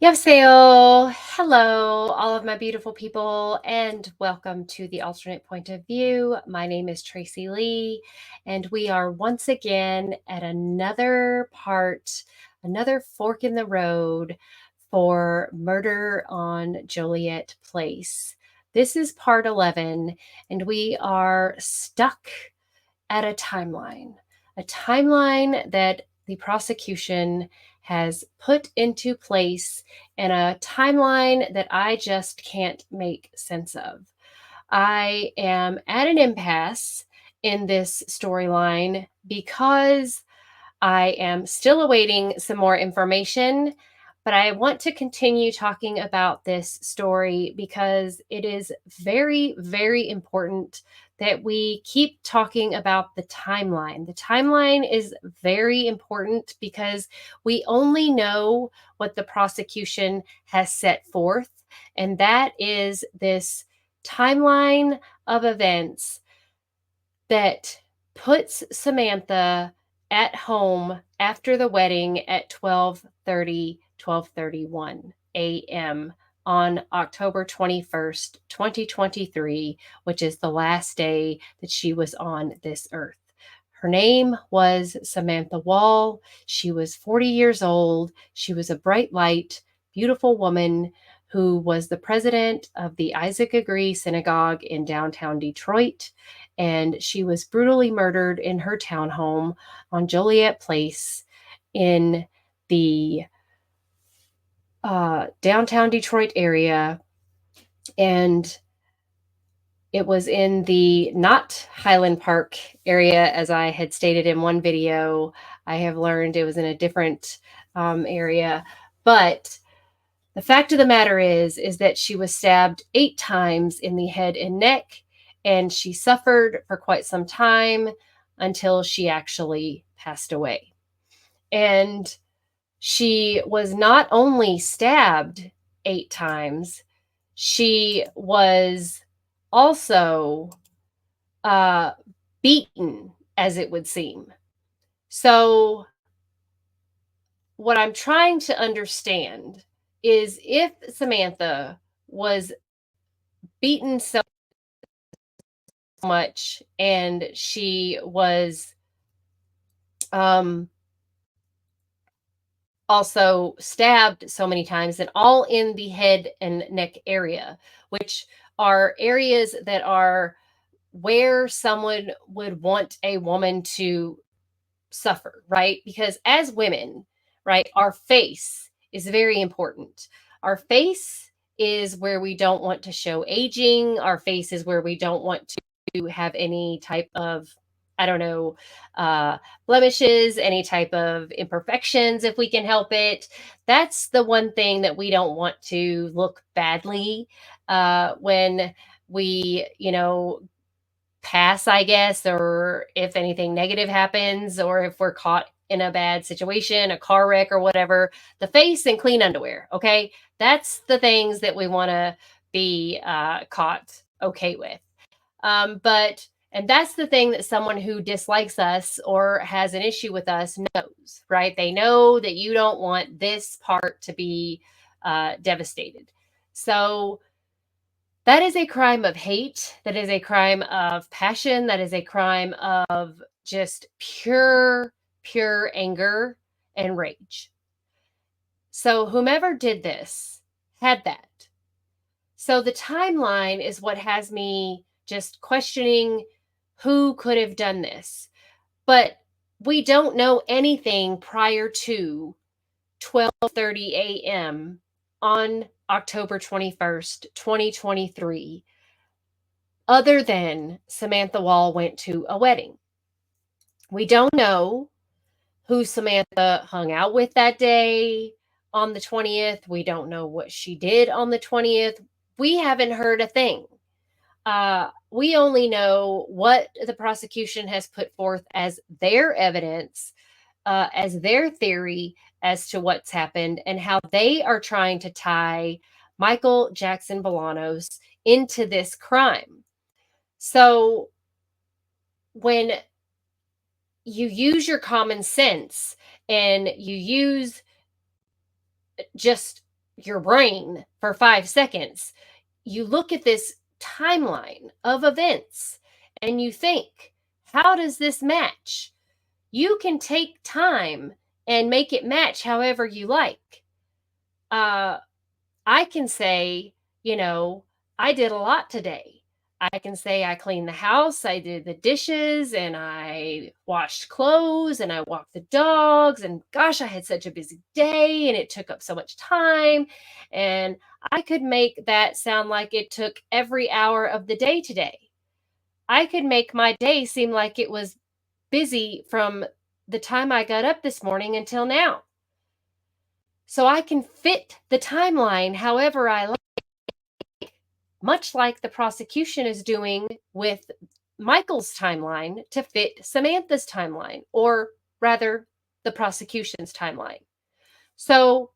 Yaseo, hello, all of my beautiful people, and welcome to the alternate point of view. My name is Tracy Lee, and we are once again at another fork in the road for Murder on Joliet Place. This is part 11, and we are stuck at a timeline that the prosecution has put into place, and a timeline that I just can't make sense of. I am at an impasse in this storyline because I am still awaiting some more information, but I want to continue talking about this story because it is very, very important that we keep talking about the timeline. The timeline is very important because we only know what the prosecution has set forth, and that is this timeline of events that puts Samantha at home after the wedding at 12:31 a.m. on October 21st, 2023, which is the last day that she was on this earth. Her name was Samantha Wall. She was 40 years old. She was a bright light, beautiful woman who was the president of the Isaac Agree Synagogue in downtown Detroit, and she was brutally murdered in her townhome on Joliet Place in the downtown Detroit area. And it was in the not Highland Park area, as I had stated in one video. I have learned it was in a different area. But the fact of the matter is that she was stabbed 8 times in the head and neck, and she suffered for quite some time until she actually passed away. And she was not only stabbed 8 times, she was also beaten, as it would seem. So, what I'm trying to understand is if Samantha was beaten so much and she was um, also stabbed so many times, and all in the head and neck area, which are areas that are where someone would want a woman to suffer, right? Because as women, right, our face is very important. Our face is where we don't want to show aging. Our face is where we don't want to have any type of, I don't know, uh, blemishes, any type of imperfections if we can help it. That's the one thing that we don't want to look badly when we, pass, I guess, or if anything negative happens, or if we're caught in a bad situation, a car wreck or whatever, the face and clean underwear. Okay. That's the things that we want to be caught okay with. And that's the thing that someone who dislikes us or has an issue with us knows, right? They know that you don't want this part to be devastated. So, that is a crime of hate. That is a crime of passion. That is a crime of just pure anger and rage. So, whomever did this had that. So, the timeline is what has me just questioning who could have done this. But we don't know anything prior to 12:30 a.m. on October 21st, 2023, other than Samantha Wall went to a wedding. We don't know who Samantha hung out with that day on the 20th. We don't know what she did on the 20th. We haven't heard a thing. We only know what the prosecution has put forth as their evidence, as their theory as to what's happened, and how they are trying to tie Michael Jackson Bolanos into this crime. So when you use your common sense and you use just your brain for 5 seconds, you look at this timeline of events and you think, how does this match? You can take time and make it match however you like. I can say, you know, I did a lot today. I can say I cleaned the house, I did the dishes, and I washed clothes, and I walked the dogs, and gosh, I had such a busy day, and it took up so much time. And I could make that sound like it took every hour of the day today. I could make my day seem like it was busy from the time I got up this morning until now. So I can fit the timeline however I like, much like the prosecution is doing with Michael's timeline to fit Samantha's timeline, or rather, the prosecution's timeline. So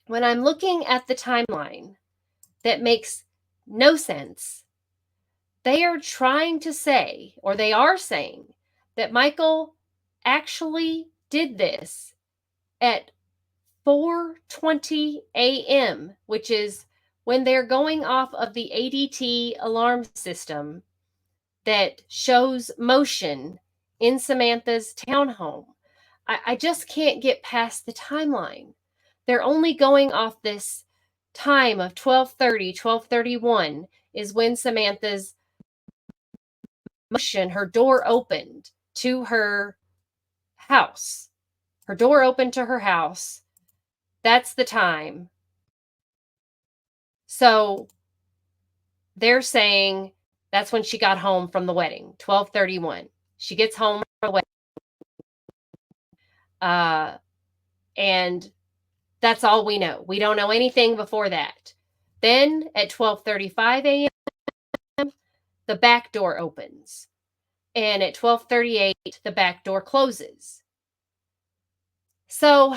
when I'm looking at the timeline that makes no sense, they are trying to say, or they are saying, that Michael actually did this at 4:20 a.m., which is when they're going off of the ADT alarm system that shows motion in Samantha's townhome. I just can't get past the timeline. They're only going off this time of 12:30, 12:31 is when Samantha's motion, her door opened to her house. Her door opened to her house. That's the time. So they're saying that's when she got home from the wedding, 12:31. She gets home from the wedding. And that's all we know. We don't know anything before that. Then at 12:35 a.m., the back door opens. And at 12:38, the back door closes. So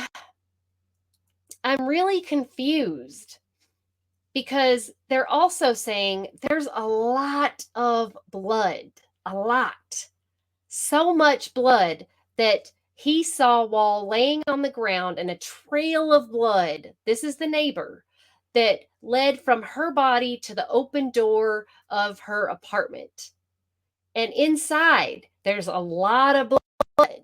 I'm really confused because they're also saying there's a lot of blood, a lot. So much blood that he saw while laying on the ground, and a trail of blood. This is the neighbor that led from her body to the open door of her apartment. And inside, there's a lot of blood.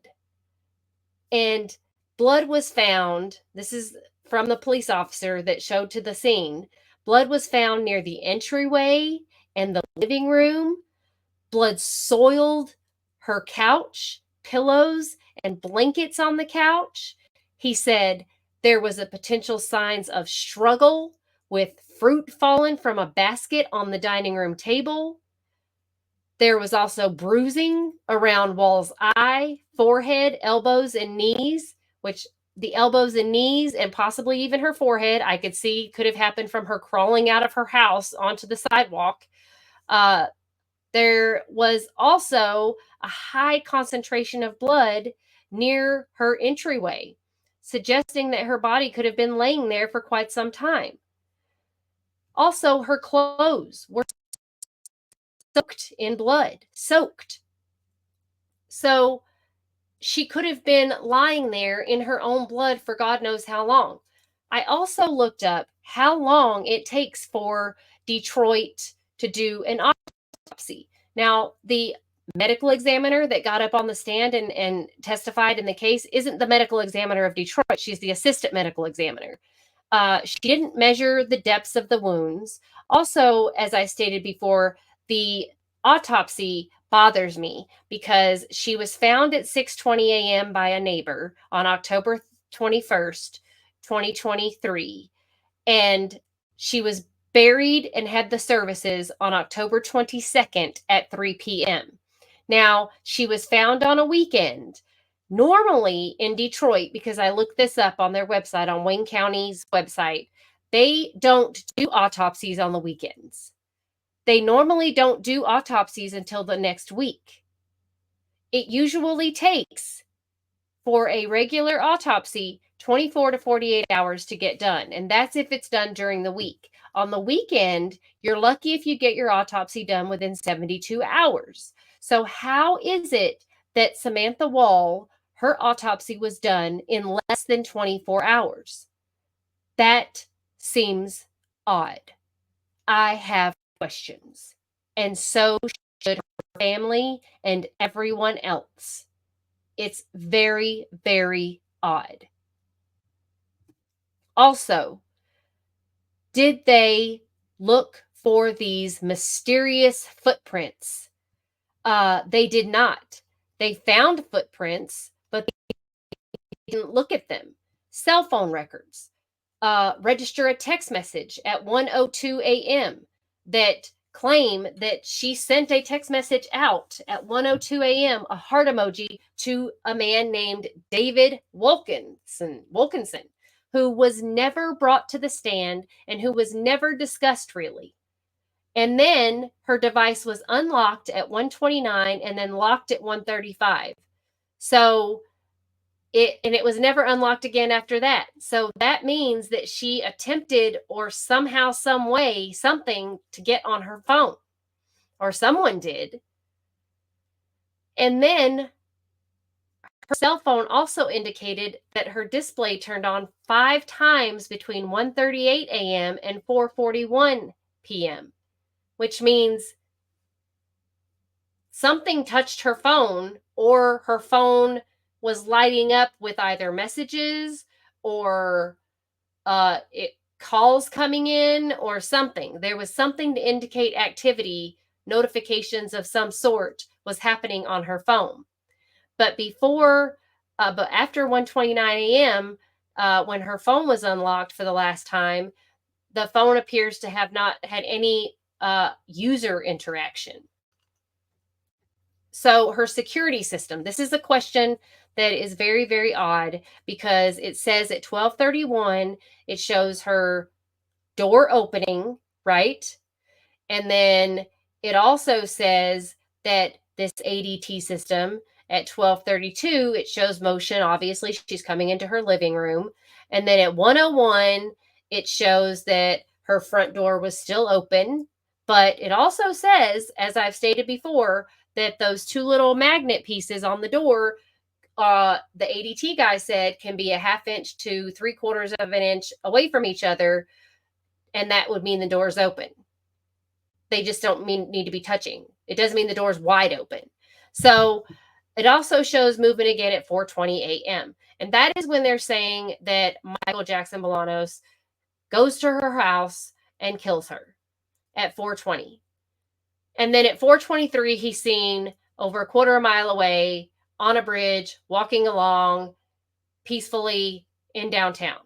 And blood was found. This is from the police officer that showed to the scene. Blood was found near the entryway and the living room. Blood soiled her couch, pillows, and blankets on the couch. He said there was a potential signs of struggle with fruit fallen from a basket on the dining room table. There was also bruising around Wall's eye, forehead, elbows, and knees, which the elbows and knees and possibly even her forehead, I could see could have happened from her crawling out of her house onto the sidewalk. There was also a high concentration of blood near her entryway, suggesting that her body could have been laying there for quite some time. Also, her clothes were soaked in blood, soaked. So she could have been lying there in her own blood for God knows how long. I also looked up how long it takes for Detroit to do an autopsy. Now, the medical examiner that got up on the stand and testified in the case isn't the medical examiner of Detroit. She's the assistant medical examiner. She didn't measure the depths of the wounds. Also, as I stated before, the autopsy bothers me because she was found at 6:20 a.m. by a neighbor on October 21st, 2023, and she was buried and had the services on October 22nd at 3 p.m. Now, she was found on a weekend. Normally in Detroit, because I looked this up on their website, on Wayne County's website, they don't do autopsies on the weekends. They normally don't do autopsies until the next week. It usually takes, for a regular autopsy, 24 to 48 hours to get done. And that's if it's done during the week. On the weekend, you're lucky if you get your autopsy done within 72 hours. So how is it that Samantha Wall, her autopsy was done in less than 24 hours? That seems odd. I have questions. And so should her family and everyone else. It's very, very odd. Also, did they look for these mysterious footprints? They did not. They found footprints, but they didn't look at them. Cell phone records. Register a text message at 1:02 a.m. that claim that she sent a text message out at 1:02 a.m., a heart emoji, to a man named David Wilkinson, who was never brought to the stand and who was never discussed really. And then her device was unlocked at 1:29 and then locked at 1:35. So it was never unlocked again after that. So that means that she attempted or somehow, some way, something to get on her phone, or someone did. And then her cell phone also indicated that her display turned on 5 times between 1:38 a.m. and 4:41 p.m., which means something touched her phone, or her phone was lighting up with either messages or calls coming in or something. There was something to indicate activity, notifications of some sort was happening on her phone. But but after 1:29 a.m., when her phone was unlocked for the last time, the phone appears to have not had any user interaction. So her security system, this is a question that is very, very odd, because it says at 12:31, it shows her door opening, right? And then it also says that this ADT system at 12:32, it shows motion. Obviously, she's coming into her living room. And then at 1:01, it shows that her front door was still open. But it also says, as I've stated before, that those two little magnet pieces on the door, the ADT guy said, can be a 1/2 inch to 3/4 of an inch away from each other, and that would mean the door's open. They just don't need to be touching. It doesn't mean the door's wide open. So it also shows movement again at 4:20 a.m. And that is when they're saying that Michael Jackson Bolanos goes to her house and kills her at 4:20. And then at 4:23, he's seen over a 1/4 mile away on a bridge, walking along peacefully in downtown.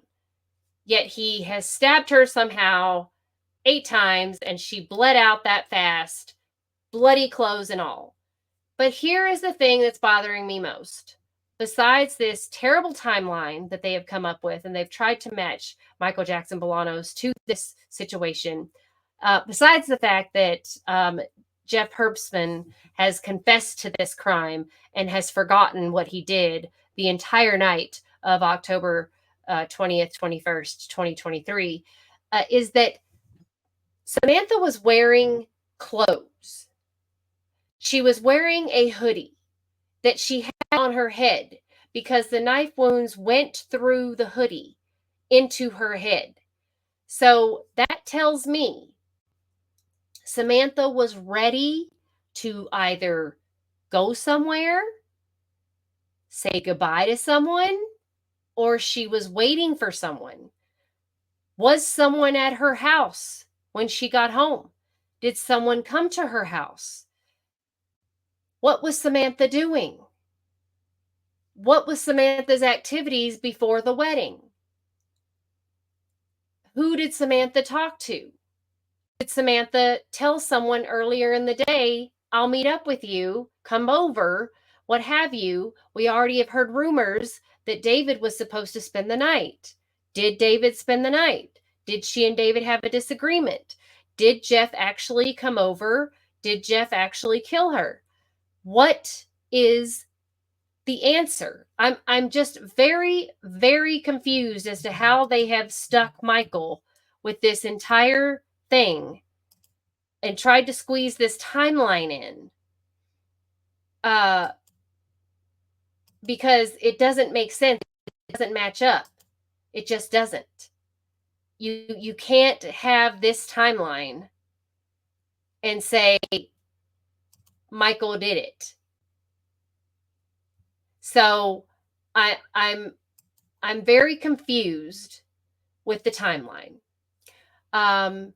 Yet he has stabbed her somehow 8 times, and she bled out that fast, bloody clothes and all. But here is the thing that's bothering me most. Besides this terrible timeline that they have come up with, and they've tried to match Michael Jackson Bolanos to this situation, besides the fact that Jeff Herbstman has confessed to this crime and has forgotten what he did the entire night of October 20th, 21st, 2023, is that Samantha was wearing clothes. She was wearing a hoodie that she had on her head because the knife wounds went through the hoodie into her head. So that tells me Samantha was ready to either go somewhere, say goodbye to someone, or she was waiting for someone. Was someone at her house when she got home? Did someone come to her house? What was Samantha doing? What was Samantha's activities before the wedding? Who did Samantha talk to? Did Samantha tell someone earlier in the day, I'll meet up with you, come over, what have you? We already have heard rumors that David was supposed to spend the night. Did David spend the night? Did she and David have a disagreement? Did Jeff actually come over? Did Jeff actually kill her? What is the answer? I'm just very, very confused as to how they have stuck Michael with this entire thing and tried to squeeze this timeline in, because it doesn't make sense. It doesn't match up. It just doesn't. You can't have this timeline and say Michael did it. So I I'm very confused with the timeline. Um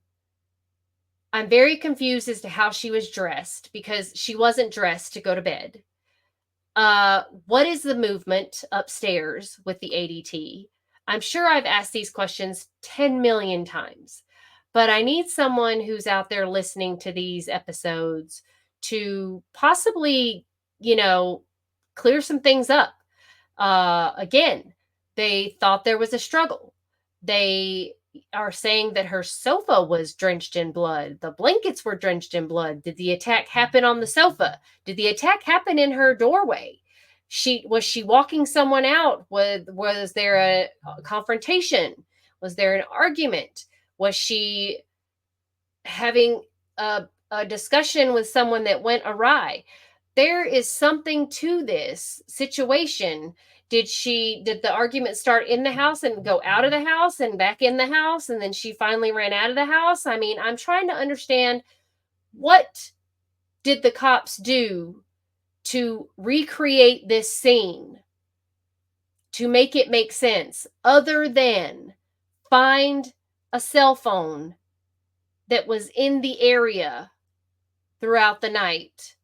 I'm very confused as to how she was dressed because she wasn't dressed to go to bed. What is the movement upstairs with the ADT? I'm sure I've asked these questions 10 million times, but I need someone who's out there listening to these episodes to possibly, you know, clear some things up. Again, they thought there was a struggle. They are saying that her sofa was drenched in blood. The blankets were drenched in blood. Did the attack happen on the sofa? Did the attack happen in her doorway? She walking someone out? Was there a confrontation? Was there an argument? Was she having a discussion with someone that went awry? There is something to this situation. Did the argument start in the house and go out of the house and back in the house and then she finally ran out of the house? I mean, I'm trying to understand, what did the cops do to recreate this scene to make it make sense, other than find a cell phone that was in the area throughout the night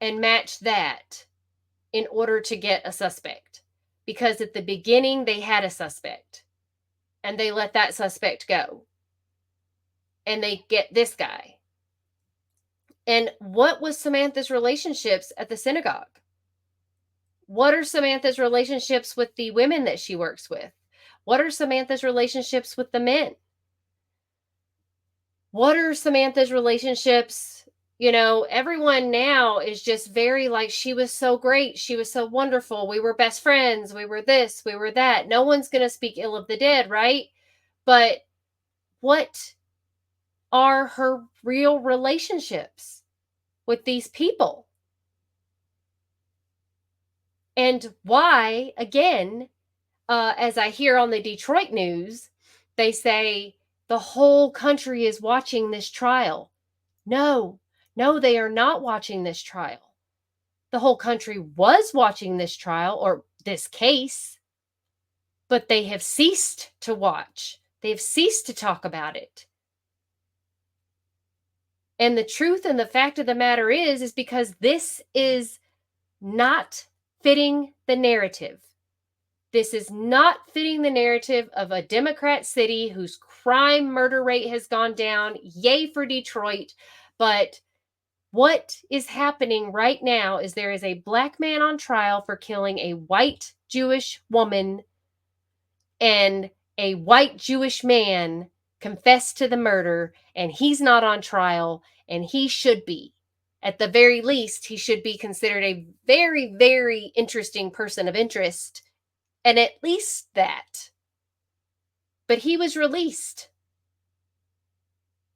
and match that in order to get a suspect? Because at the beginning, they had a suspect and they let that suspect go and they get this guy. And what was Samantha's relationships at the synagogue? What are Samantha's relationships with the women that she works with? What are Samantha's relationships with the men? What are Samantha's relationships? Everyone now is just very like, she was so great. She was so wonderful. We were best friends. We were this, we were that. No one's going to speak ill of the dead, right? But what are her real relationships with these people? And why, again, as I hear on the Detroit news, they say the whole country is watching this trial. No, they are not watching this trial. The whole country was watching this trial or this case, but they have ceased to watch. They have ceased to talk about it. And the truth and the fact of the matter is because this is not fitting the narrative. This is not fitting the narrative of a Democrat city whose crime murder rate has gone down. Yay for Detroit. But what is happening right now is there is a black man on trial for killing a white Jewish woman, and a white Jewish man confessed to the murder, and he's not on trial, and he should be. At the very least, he should be considered a very, very interesting person of interest, and at least that. But he was released.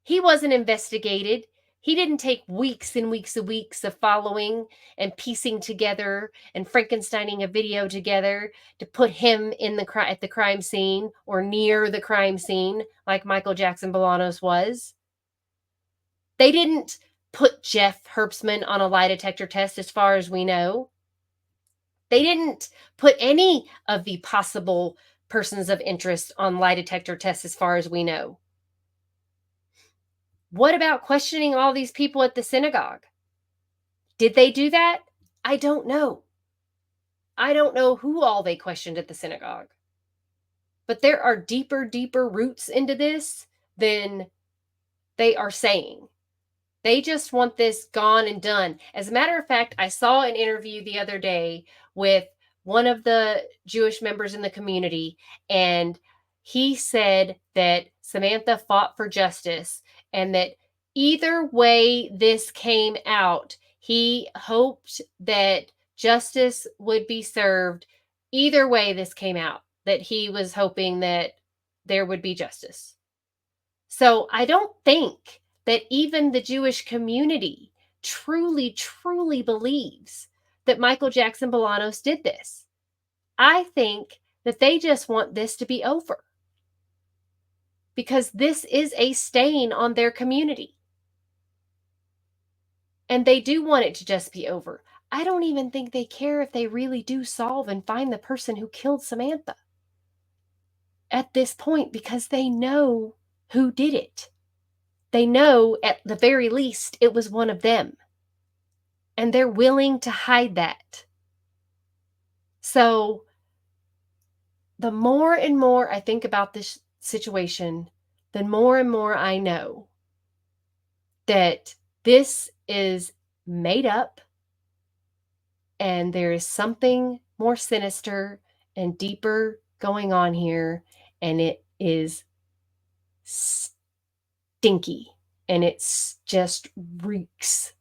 He wasn't investigated. He didn't take weeks and weeks and weeks of following and piecing together and Frankensteining a video together to put him at the crime scene or near the crime scene like Michael Jackson Bolanos was. They didn't put Jeff Herbstman on a lie detector test as far as we know. They didn't put any of the possible persons of interest on lie detector tests as far as we know. What about questioning all these people at the synagogue? Did they do that? I don't know. I don't know who all they questioned at the synagogue. But there are deeper, deeper roots into this than they are saying. They just want this gone and done. As a matter of fact, I saw an interview the other day with one of the Jewish members in the community, and he said that Samantha fought for justice and that either way this came out, he hoped that justice would be served. Either way this came out, that he was hoping that there would be justice. So I don't think that even the Jewish community truly, truly believes that Michael Jackson Bolanos did this. I think that they just want this to be over. because this is a stain on their community. And they do want it to just be over. I don't even think they care if they really do solve and find the person who killed Samantha at this point, because they know who did it. They know at the very least it was one of them. And they're willing to hide that. So the more and more I think about this situation, the more and more I know that this is made up and there is something more sinister and deeper going on here, and it is stinky, and it's just reeks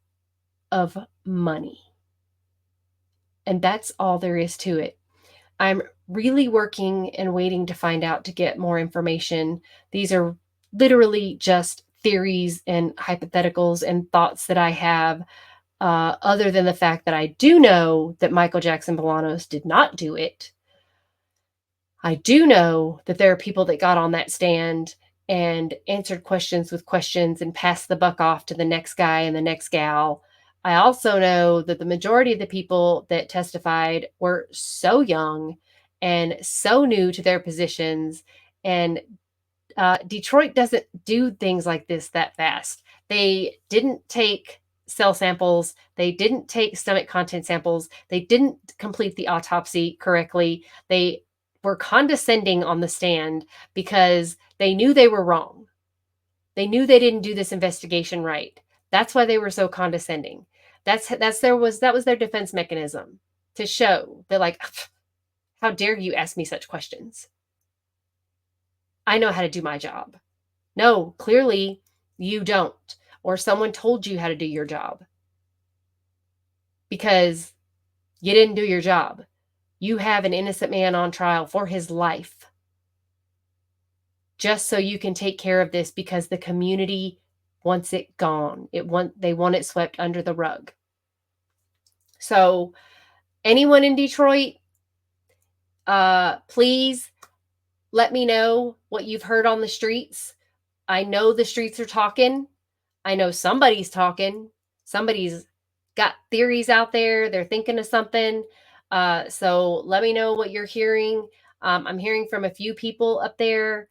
of money. And that's all there is to it. I'm really working and waiting to find out to get more information. These are literally just theories and hypotheticals and thoughts that I have, other than the fact that I do know that Michael Jackson Bolanos did not do it. I do know that there are people that got on that stand and answered questions with questions and passed the buck off to the next guy and the next gal. I also know that the majority of the people that testified were so young and so new to their positions. And Detroit doesn't do things like this that fast. They didn't take cell samples. They didn't take stomach content samples. They didn't complete the autopsy correctly. They were condescending on the stand because they knew they were wrong. They knew they didn't do this investigation right. That's why they were so condescending. That was their defense mechanism, to show that, like, how dare you ask me such questions? I know how to do my job. No, clearly you don't. Or someone told you how to do your job because you didn't do your job. You have an innocent man on trial for his life just so you can take care of this, because the community wants it gone. They want it swept under the rug. So anyone in Detroit, please let me know what you've heard on the streets. I know the streets are talking. I know somebody's talking. Somebody's got theories out there. They're thinking of something. So let me know what you're hearing. I'm hearing from a few people up there.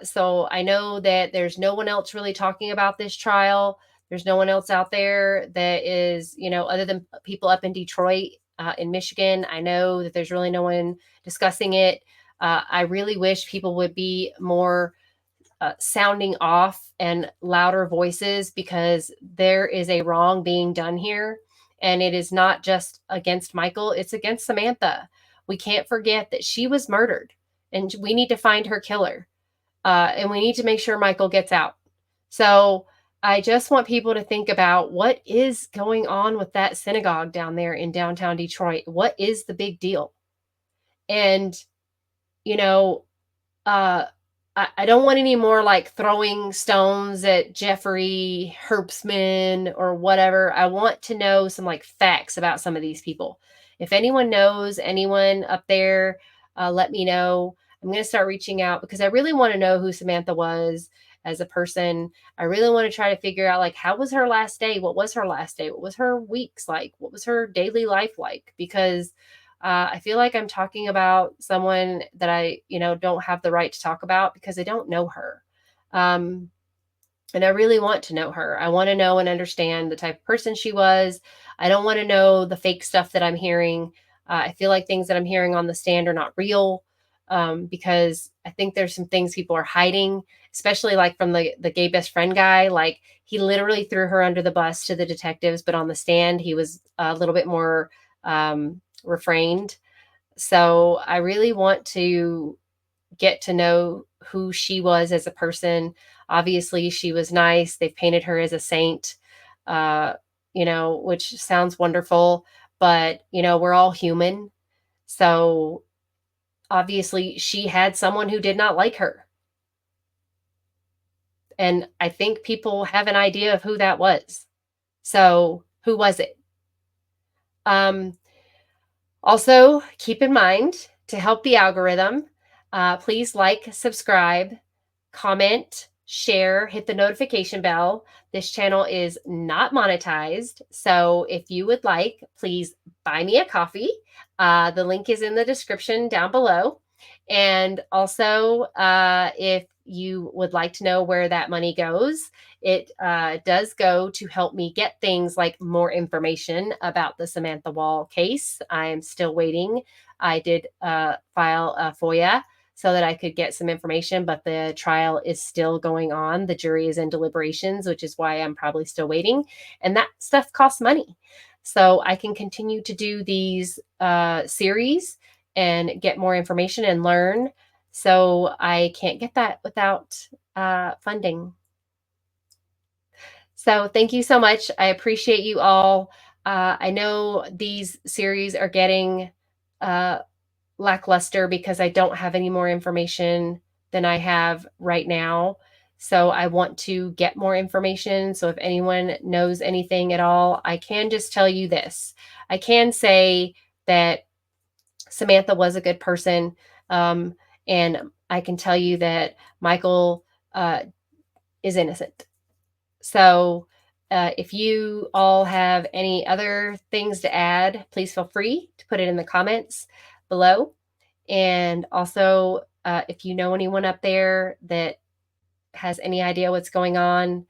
So I know that there's no one else really talking about this trial. There's no one else out there that is, other than people up in Detroit, in Michigan. I know that there's really no one discussing it. I really wish people would be more sounding off and louder voices, because there is a wrong being done here. And it is not just against Michael, it's against Samantha. We can't forget that she was murdered, and we need to find her killer. And we need to make sure Michael gets out. So I just want people to think about what is going on with that synagogue down there in downtown Detroit. What is the big deal? And, you know, I don't want any more like throwing stones at Jeffrey Herbstman or whatever. I want to know some like facts about some of these people. If anyone knows anyone up there, let me know. I'm going to start reaching out because I really want to know who Samantha was as a person. I really want to try to figure out, like, how was her last day? What was her last day? What was her weeks like? What was her daily life like? Because I feel like I'm talking about someone that I, don't have the right to talk about because I don't know her. And I really want to know her. I want to know and understand the type of person she was. I don't want to know the fake stuff that I'm hearing. I feel like things that I'm hearing on the stand are not real, because I think there's some things people are hiding, especially like from the gay best friend guy. Like, he literally threw her under the bus to the detectives, but on the stand, he was a little bit more refrained. So I really want to get to know who she was as a person. Obviously, she was nice. They've painted her as a saint, which sounds wonderful, but, we're all human. So obviously, she had someone who did not like her. And I think people have an idea of who that was. So who was it? Also, keep in mind, to help the algorithm, please like, subscribe, comment, share, hit the notification bell. This channel is not monetized. So if you would like, please buy me a coffee. The link is in the description down below. And also, if you would like to know where that money goes, it does go to help me get things like more information about the Samantha Wall case. I am still waiting. I did file a FOIA so that I could get some information, but the trial is still going on. The jury is in deliberations, which is why I'm probably still waiting. And that stuff costs money. So I can continue to do these series and get more information and learn. So I can't get that without funding. So thank you so much. I appreciate you all. I know these series are getting lackluster because I don't have any more information than I have right now. So I want to get more information. So if anyone knows anything at all, I can just tell you this. I can say that Samantha was a good person. And I can tell you that Michael is innocent. So if you all have any other things to add, please feel free to put it in the comments below. And also, if you know anyone up there that has any idea what's going on,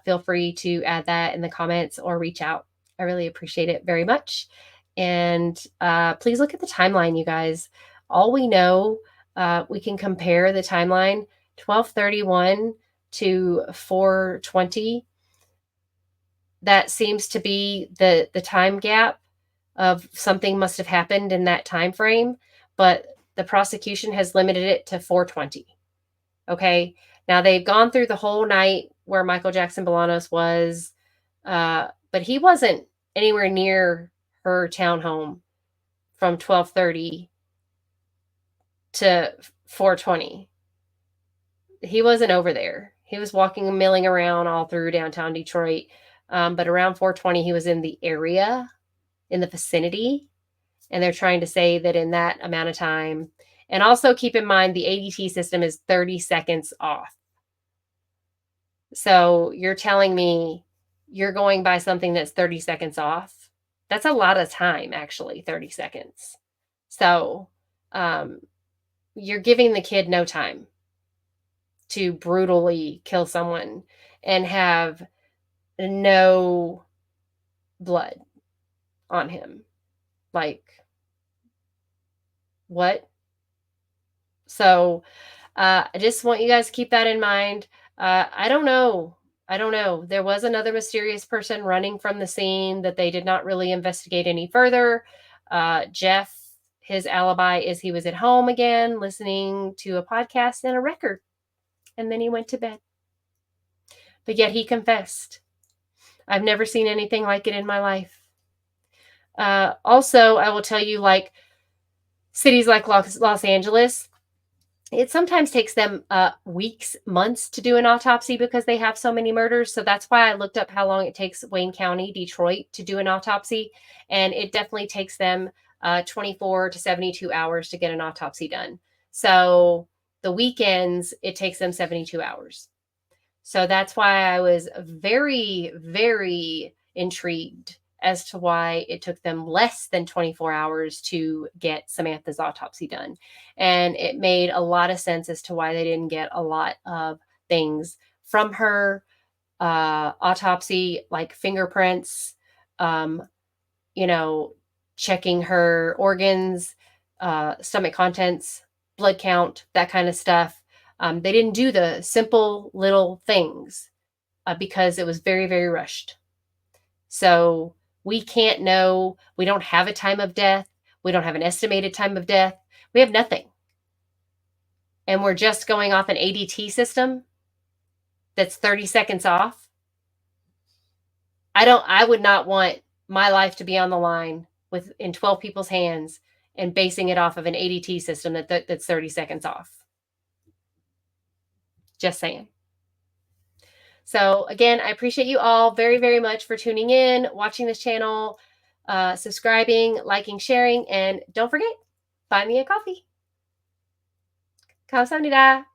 feel free to add that in the comments or reach out. I really appreciate it very much. And please look at the timeline, you guys. All we know, we can compare the timeline 12/31 to 4/20. That seems to be the time gap of something must have happened in that time frame, but the prosecution has limited it to 4/20. Okay. Now they've gone through the whole night where Michael Jackson Bolanos was, but he wasn't anywhere near her townhome from 12:30 to 4:20. He wasn't over there. He was walking and milling around all through downtown Detroit. But around 4:20, he was in the area, in the vicinity. And they're trying to say that in that amount of time. And also keep in mind the ADT system is 30 seconds off. So you're telling me you're going by something that's 30 seconds off. That's a lot of time, actually, 30 seconds. So you're giving the kid no time to brutally kill someone and have no blood on him. Like, what? So I just want you guys to keep that in mind. I don't know. I don't know. There was another mysterious person running from the scene that they did not really investigate any further. Jeff, his alibi is he was at home again listening to a podcast and a record, and then he went to bed. But yet he confessed. I've never seen anything like it in my life. Also, I will tell you, like cities like Los Angeles, it sometimes takes them weeks, months to do an autopsy because they have so many murders. So that's why I looked up how long it takes Wayne County, Detroit, to do an autopsy. And it definitely takes them 24 to 72 hours to get an autopsy done. So the weekends, it takes them 72 hours. So that's why I was very, very intrigued as to why it took them less than 24 hours to get Samantha's autopsy done. And it made a lot of sense as to why they didn't get a lot of things from her autopsy, like fingerprints, checking her organs, stomach contents, blood count, that kind of stuff. They didn't do the simple little things because it was very, very rushed. So we can't know. We don't have a time of death. We don't have an estimated time of death. We have nothing. And we're just going off an ADT system that's 30 seconds off. I would not want my life to be on the line in 12 people's hands and basing it off of an ADT system that's 30 seconds off. Just saying. So again, I appreciate you all very, very much for tuning in, watching this channel, subscribing, liking, sharing, and don't forget, buy me a coffee. 감사합니다.